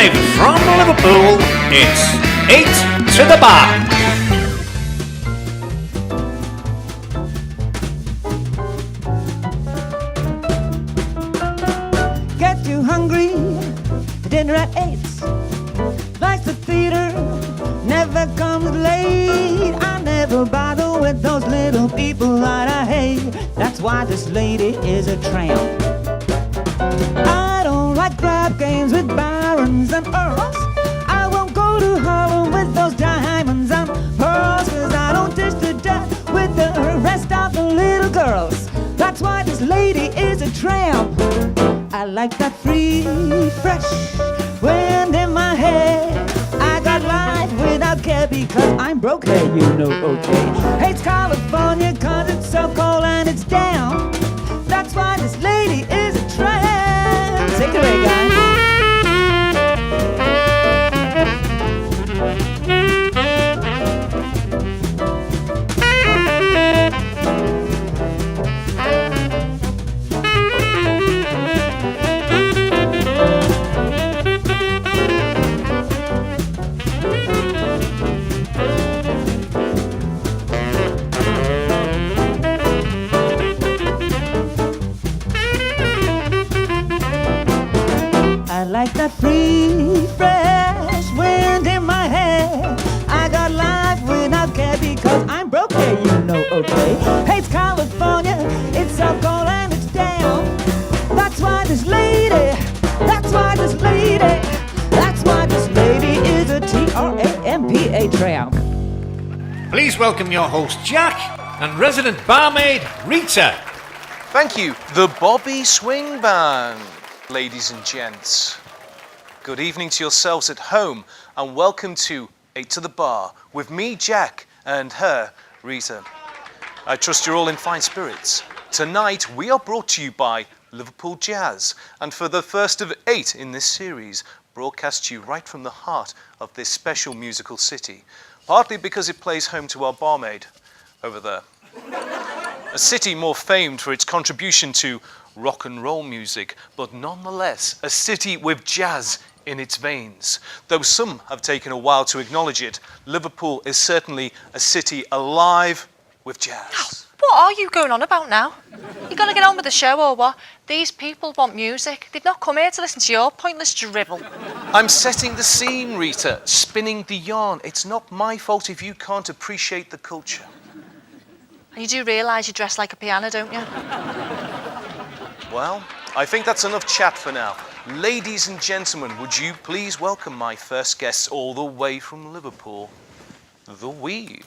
Live from Liverpool, it's 8 to the Bar. Get too hungry for dinner at 8. Like the theater, never comes late. I never bother with those little people that I hate. That's why this lady is a tramp. I don't like grab games with barons and earls. I won't go to Harlem with those diamonds and pearls, 'cause I don't dish to death with the rest of the little girls. That's why this lady is a tramp. I like that free, fresh wind in my hair. I got life without care because I'm broke, hey, you know, okay. Hates California 'cause it's so cold and it's down. That's why this lady is a tramp. Take it away, guys. I like that free, fresh wind in my hair. I got life without care because I'm broke, hey, you know, okay. Hates California, it's so cold and it's down. That's why this lady, that's why this lady, that's why this lady is a T-R-A-M-P-A tramp. Please welcome your host Jack and resident barmaid Rita. Thank you, the Bobby Swing Band. Ladies and gents, good evening to yourselves at home and welcome to 8 to the Bar with me, Jack, and her, Rita. I trust you're all in fine spirits. Tonight we are brought to you by Liverpool Jazz, and for the first of 8 in this series, broadcast to you right from the heart of this special musical city, partly because it plays home to our barmaid over there. A city more famed for its contribution to rock and roll music, but nonetheless a city with jazz in its veins. Though some have taken a while to acknowledge it, Liverpool is certainly a city alive with jazz. What are you going on about now? You gonna get on with the show or what? These people want music. They've not come here to listen to your pointless drivel. I'm setting the scene, Rita, spinning the yarn. It's not my fault if you can't appreciate the culture. And you do realise you dress like a piano, don't you? Well, I think that's enough chat for now. Ladies and gentlemen, would you please welcome my first guests all the way from Liverpool, The Weave.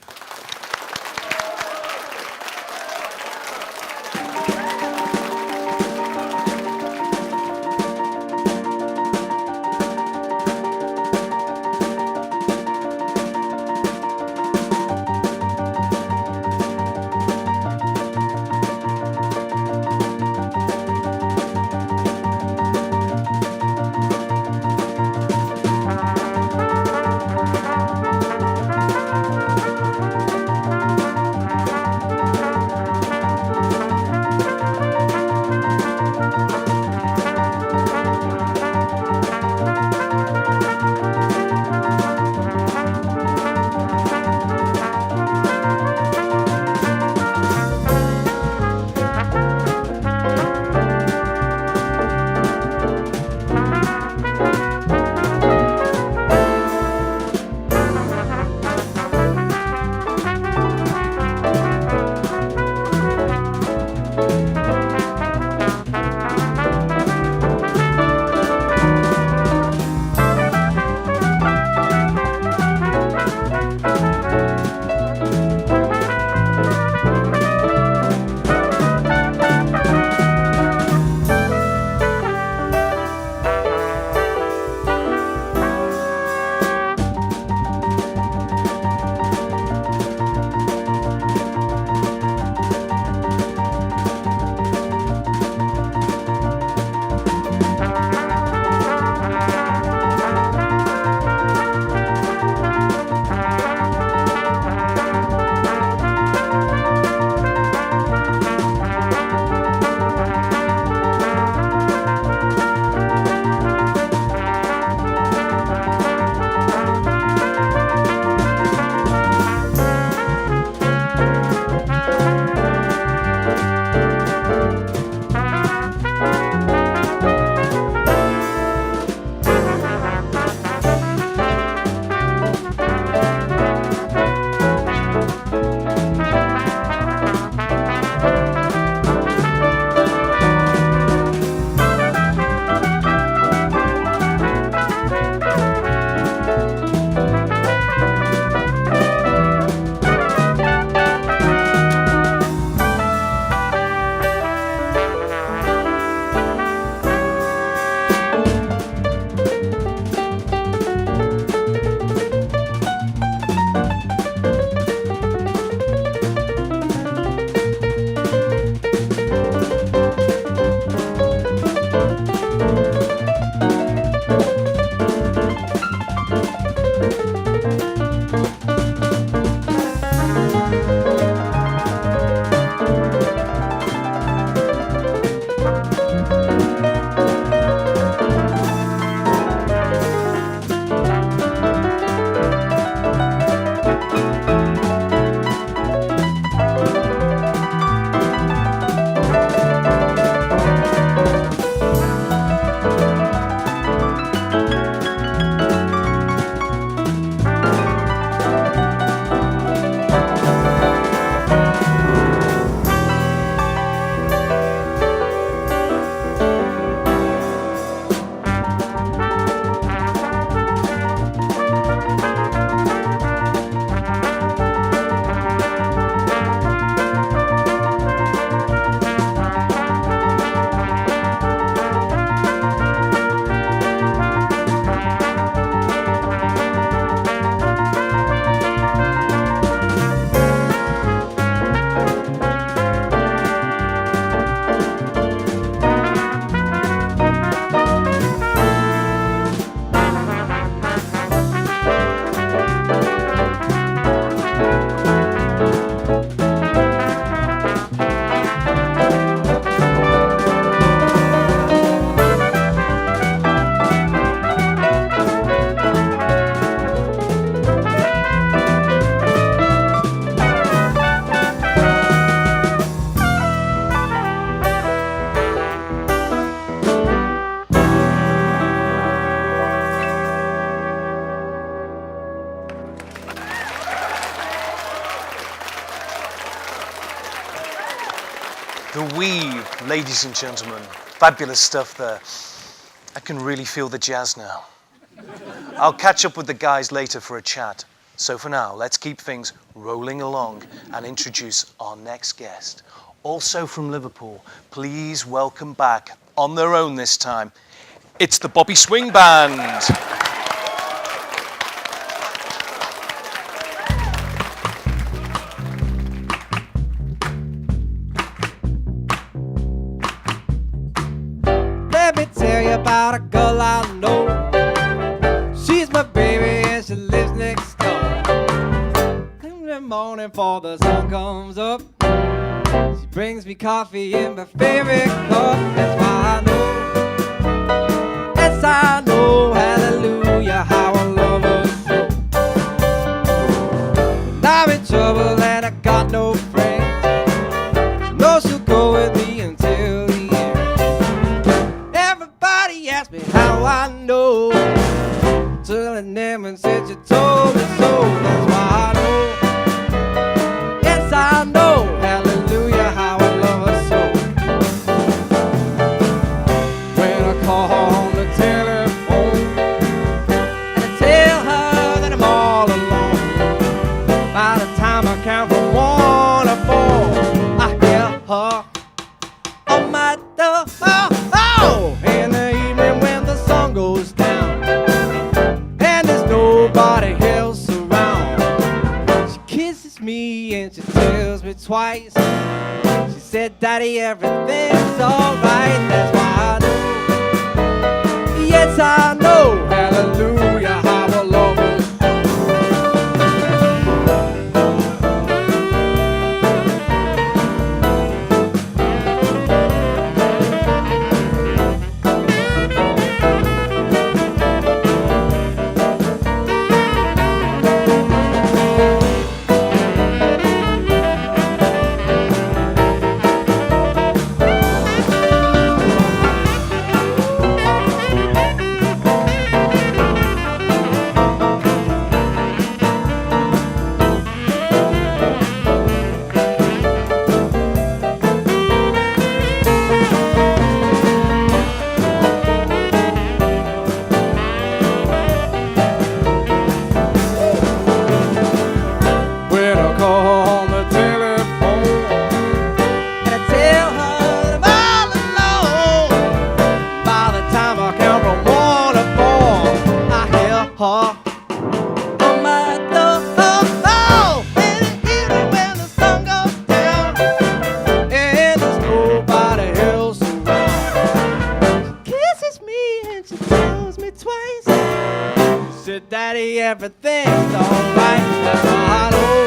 The Weave, ladies and gentlemen. Fabulous stuff there. I can really feel the jazz now. I'll catch up with the guys later for a chat. So for now, let's keep things rolling along and introduce our next guest. Also from Liverpool, please welcome back, on their own this time, it's the Bobby Swing Band. Let me tell you about a girl I know. She's my baby and she lives next door. In the morning before the sun comes up, she brings me coffee in my favorite cup. That's why I know, yes I know, hallelujah, how I love her so. When I'm in trouble and I got no friends, she knows she'll go with me until the end. Everybody asks me how I know, telling them and said you told me so. That's why I know, yes I know, hallelujah, how I love her so. When I call on the telephone and I tell her that I'm all alone, by the time I count from 1 to 4, I hear her on my door. Oh, in the evening when the sun goes down and there's nobody else around, she kisses me and she tells me twice. She said, Daddy, everything's alright. That's why I know, yes I know, hallelujah, how I love her. Daddy, everything's alright. That's why I know,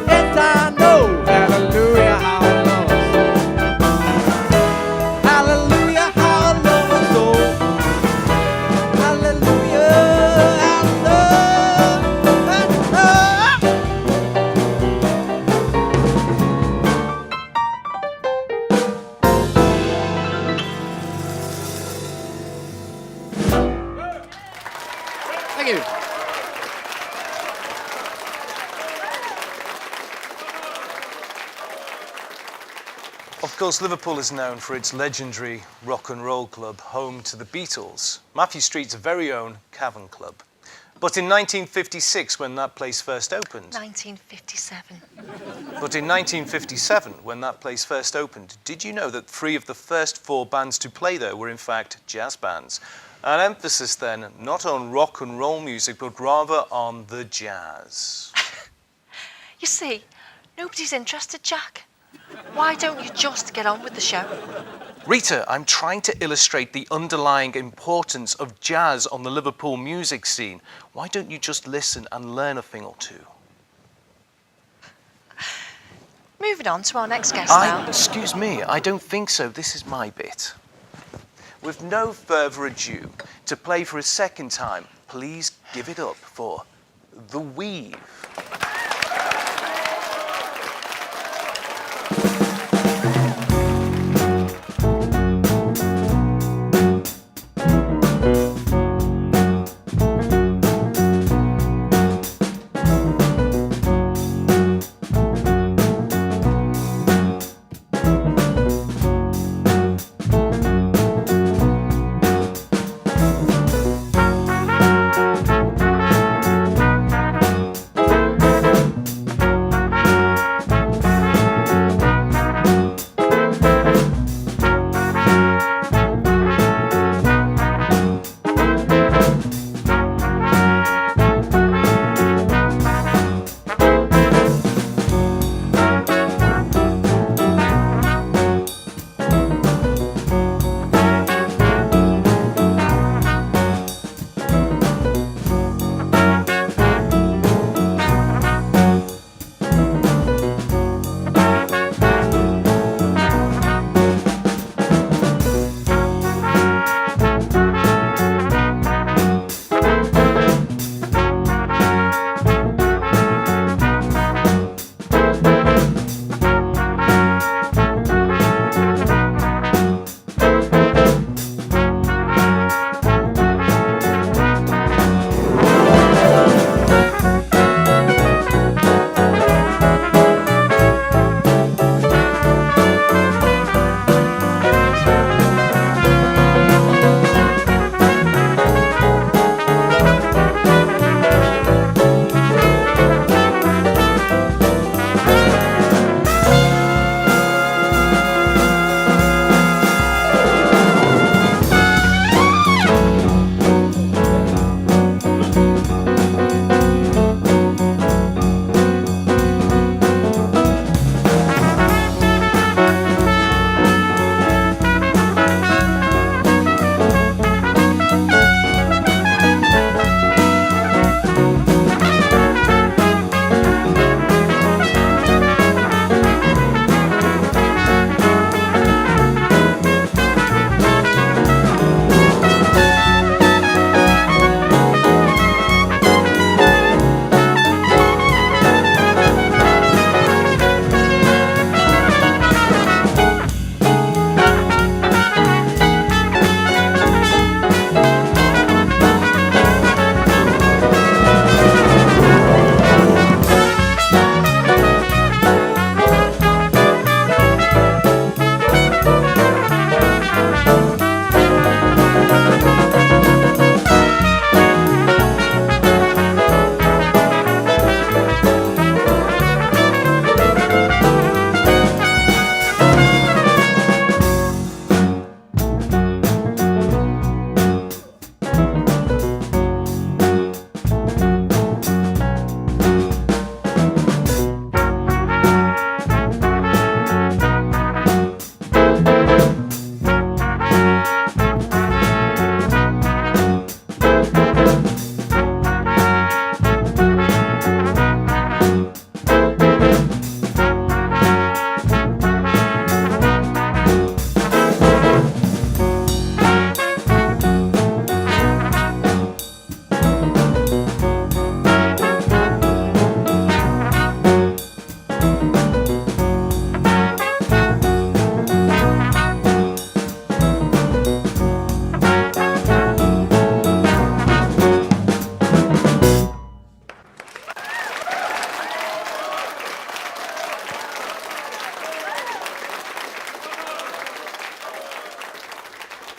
yes I know, hallelujah, how I love her so. Hallelujah, how I love her so. Hallelujah, how I love her. Thank you. Of course, Liverpool is known for its legendary rock and roll club, home to the Beatles, Matthew Street's very own Cavern Club. But in 1956, when that place first opened, 1957. But in 1957, when that place first opened, did you know that 3 of the first 4 bands to play there were in fact jazz bands? An emphasis then not on rock and roll music, but rather on the jazz. You see, nobody's interested, Jack. Why don't you just get on with the show? Rita, I'm trying to illustrate the underlying importance of jazz on the Liverpool music scene. Why don't you just listen and learn a thing or two? Moving on to our next guest now. Excuse me, I don't think so. This is my bit. With no further ado, to play for a second time, please give it up for The Weave.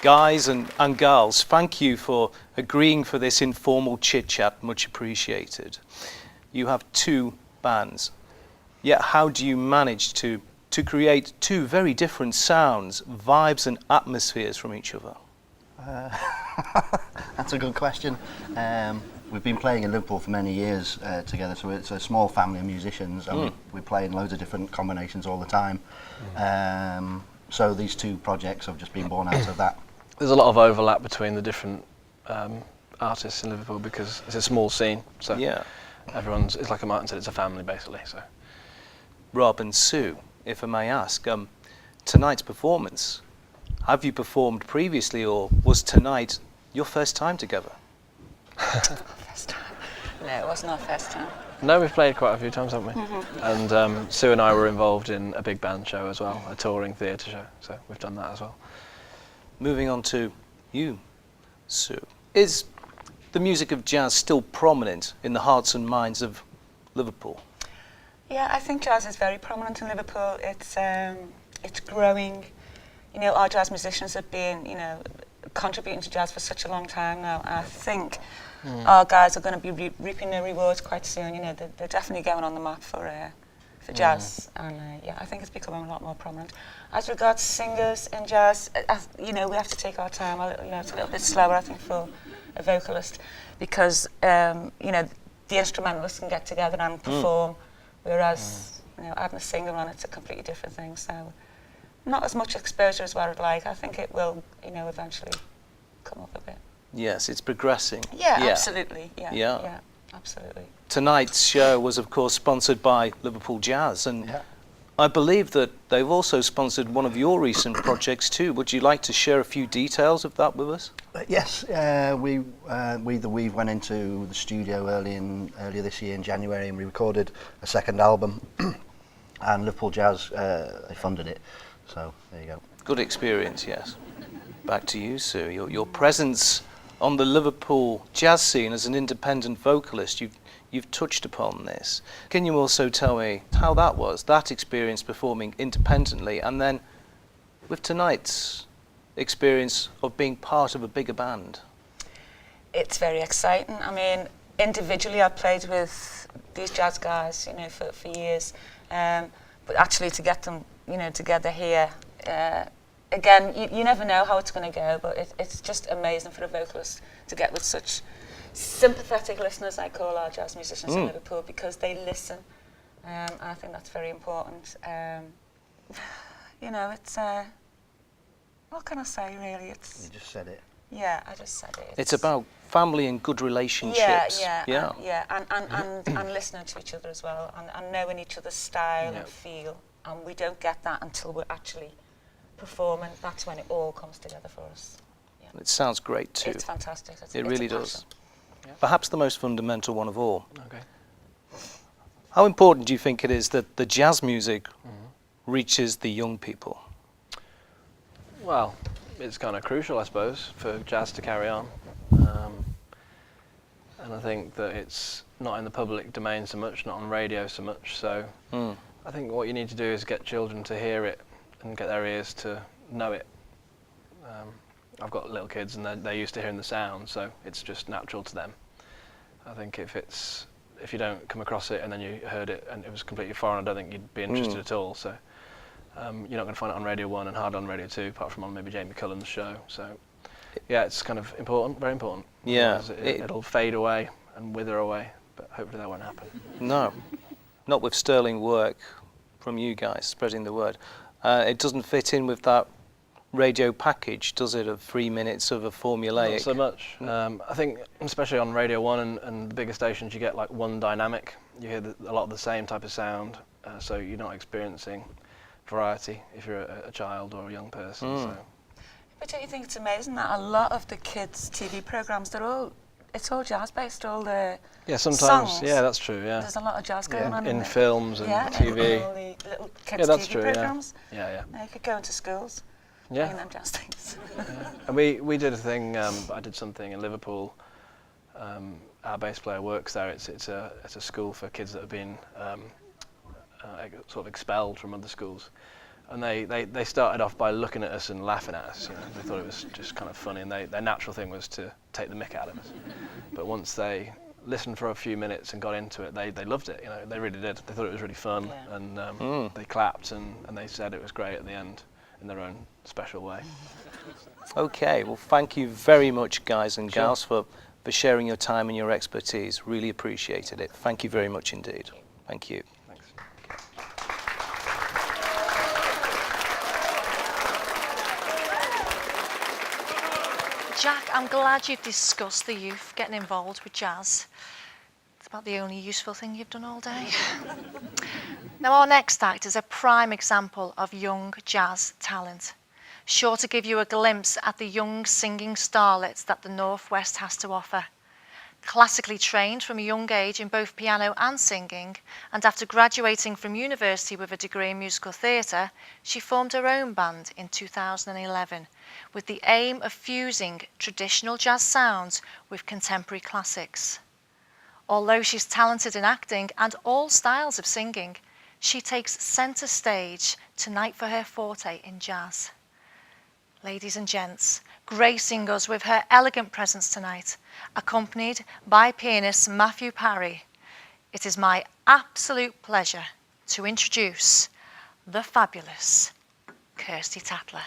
guys and girls, thank you for agreeing for this informal chit-chat, much appreciated. You have two bands, yet how do you manage to create two very different sounds, vibes and atmospheres from each other? That's a good question. We've been playing in Liverpool for many years together, so it's a small family of musicians, and we play in loads of different combinations all the time. So these two projects have just been born out of that. There's a lot of overlap between the different artists in Liverpool because it's a small scene. So Yeah. it's like Martin said, it's a family basically. So Rob and Sue, if I may ask, tonight's performance, have you performed previously or was tonight your first time together? First time. No, it wasn't our first time. no, we've played quite a few times, haven't we? And Sue and I were involved in a big band show as well, a touring theatre show. So we've done that as well. Moving on to you, Sue. Is the music of jazz still prominent in the hearts and minds of Liverpool? Yeah, I think jazz is very prominent in Liverpool. It's growing. You know, our jazz musicians have been, you know, contributing to jazz for such a long time now. I think our guys are going to be reaping their rewards quite soon. You know, they're definitely going on the map for jazz, and yeah, I think it's becoming a lot more prominent. As regards singers in jazz, you know, we have to take our time. You know, it's a little bit slower, I think, for a vocalist because you know, the instrumentalists can get together and perform, whereas you know, adding a singer on, it's a completely different thing. So, not as much exposure as what I'd like. I think it will, you know, eventually come up a bit. Yes, it's progressing. Yeah, absolutely. Yeah, absolutely. Tonight's show was, of course, sponsored by Liverpool Jazz, and I believe that they've also sponsored one of your recent projects too. Would you like to share a few details of that with us? Yes, we the Weave went into the studio earlier this year in January, and we recorded a second album, and Liverpool Jazz they funded it. So there you go. Good experience, yes. Back to you, Sue. Your presence on the Liverpool jazz scene as an independent vocalist, you've touched upon this. Can you also tell me how that was, that experience performing independently, and then with tonight's experience of being part of a bigger band? It's very exciting. I mean, individually I've played with these jazz guys, you know, for years, but actually to get them, you know, together here, again, you never know how it's going to go, but it's just amazing for a vocalist to get with such sympathetic listeners, I call our jazz musicians in Liverpool, because they listen, and I think that's very important. You know, it's, what can I say really? It's, You just said it. yeah, I just said it. It's about family and good relationships. And listening to each other as well, and knowing each other's style and feel, and we don't get that until we're actually performing. That's when it all comes together for us. Yeah. It sounds great too. It's fantastic. It's It a really passion. does. Perhaps the most fundamental one of all. Okay. How important do you think it is that the jazz music reaches the young people? Well, it's kind of crucial, I suppose, for jazz to carry on. And I think that it's not in the public domain so much, not on radio so much. So I think what you need to do is get children to hear it and get their ears to know it. I've got little kids and they're used to hearing the sound, so it's just natural to them. I think if you don't come across it and then you heard it and it was completely foreign, I don't think you'd be interested at all. So you're not going to find it on Radio 1 and hardly on Radio 2, apart from on maybe Jamie Cullen's show. So yeah, it's kind of important, very important. Yeah. Otherwise it'll fade away and wither away, but hopefully that won't happen. No, not with sterling work from you guys spreading the word. It doesn't fit in with that radio package, does it, of 3 minutes of a formulaic? Not so much. I think, especially on Radio 1 and the bigger stations, you get like one dynamic. You hear a lot of the same type of sound, so you're not experiencing variety if you're a child or a young person. So. But don't you think it's amazing that a lot of the kids' TV programs, it's all jazz based, all the sometimes. songs. Yeah, that's true. Yeah. There's a lot of jazz going on In there. films and Yeah, TV. all the little kids' Yeah, that's TV true. programs. Yeah. Now you could go into schools Yeah. playing them jazz things. And we did a thing. I did something in Liverpool. Our bass player works there. It's a school for kids that have been sort of expelled from other schools, And they started off by looking at us and laughing at us. You know, they thought it was just kind of funny, and their natural thing was to take the mick out of us. But once they listened for a few minutes and got into it, they loved it. You know, they really did. They thought it was really fun, and they clapped and they said it was great at the end in their own special way. Okay, well, thank you very much, guys and gals, for sharing your time and your expertise. Really appreciated it. Thank you very much indeed. Thank you. Thanks. Jack, I'm glad you've discussed the youth getting involved with jazz. It's about the only useful thing you've done all day. Now, our next act is a prime example of young jazz talent, sure to give you a glimpse at the young singing starlets that the Northwest has to offer. Classically trained from a young age in both piano and singing, and after graduating from university with a degree in musical theatre, she formed her own band in 2011 with the aim of fusing traditional jazz sounds with contemporary classics. Although she's talented in acting and all styles of singing, she takes centre stage tonight for her forte in jazz. Ladies and gents, gracing us with her elegant presence tonight, accompanied by pianist Matthew Parry, it is my absolute pleasure to introduce the fabulous Kirsty Tatler.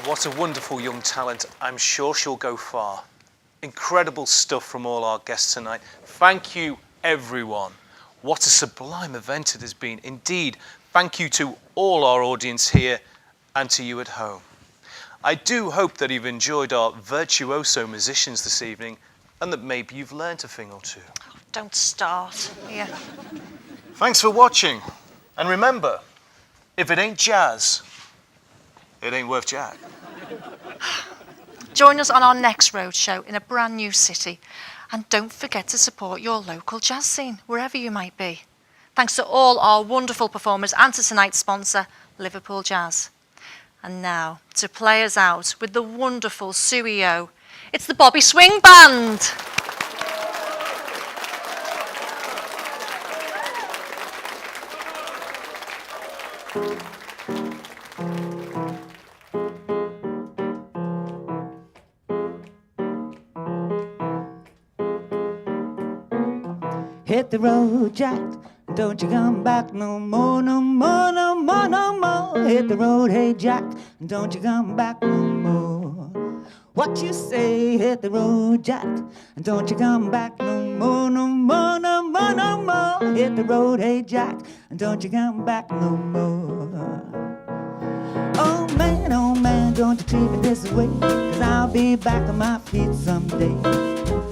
What a wonderful young talent. I'm sure she'll go far. Incredible stuff from all our guests tonight. Thank you, everyone. What a sublime event it has been. Indeed, thank you to all our audience here and to you at home. I do hope that you've enjoyed our virtuoso musicians this evening and that maybe you've learnt a thing or two. Don't start. Yeah. Thanks for watching. And remember, if it ain't jazz, it ain't worth Jack. Join us on our next roadshow in a brand new city. And don't forget to support your local jazz scene, wherever you might be. Thanks to all our wonderful performers and to tonight's sponsor, Liverpool Jazz. And now, to play us out with the wonderful Suey O, It's the Bobby Swing Band. Hit the road, Jack. Don't you come back no more, no more, no more, no more. Hit the road, hey Jack. Don't you come back no more. What you say? Hit the road, Jack. Don't you come back no more, no more, no more, no more. Hit the road, hey Jack. Don't you come back no more. Oh man, don't you treat me this way. 'Cause I'll be back on my feet someday.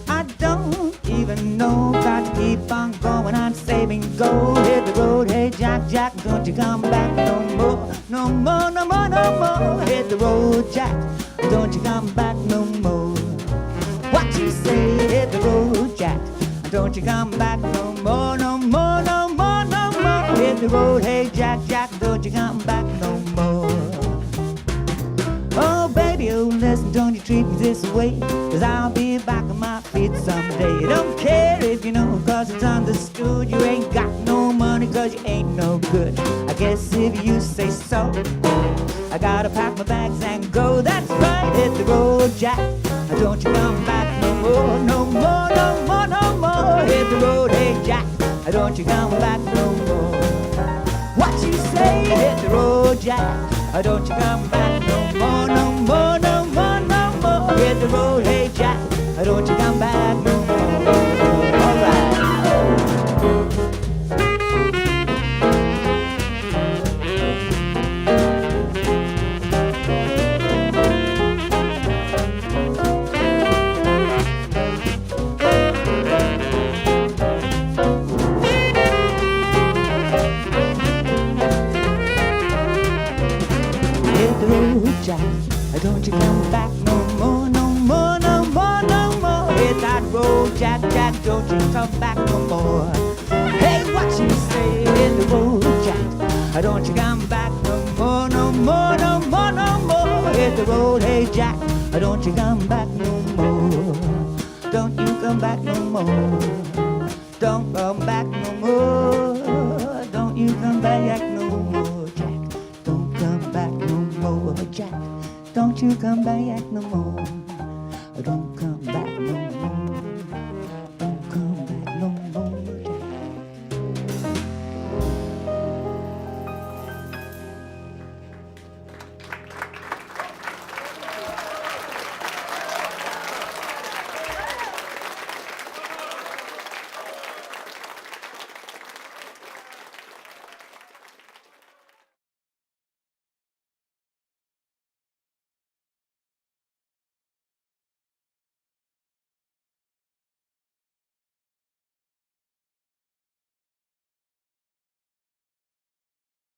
I don't even know, got to keep on going, I'm saving gold. Hit the road, hey Jack, Jack, don't you come back no more, no more, no more, no more. Hit the road, Jack, don't you come back no more. What you say? Hit the road, Jack, don't you come back no more, no more, no more, no more. Hit the road, hey Jack, Jack, don't you come back no more. Oh baby, oh listen, don't you treat me this way. 'Cause I'll be back on my feet someday. Don't care if you know, 'cause it's understood. You ain't got no money 'cause you ain't no good. I guess if you say so, I gotta pack my bags and go. That's right, hit the road, Jack. Don't you come back no more, no more, no more, no more. Hit the road, hey Jack. Don't you come back no more. What you say? Hit the road, Jack. Don't you come back no more, no more, no more, no more. Hit the road, hey Jack. Don't you come back no more. All right. Hit the road, Jack. Don't you come back no more, no more, no more, no more. Hit that road, Jack, Jack. Don't you come back no more. Hey, what you say? Hit the road, Jack. Don't you come back no more, no more, no more, no more. Hit the road, hey Jack. Don't you come back no more. Don't you come back no more. Don't come back no more. Don't you come back no more, Jack. Don't come back no more, Jack. Don't you come back no more.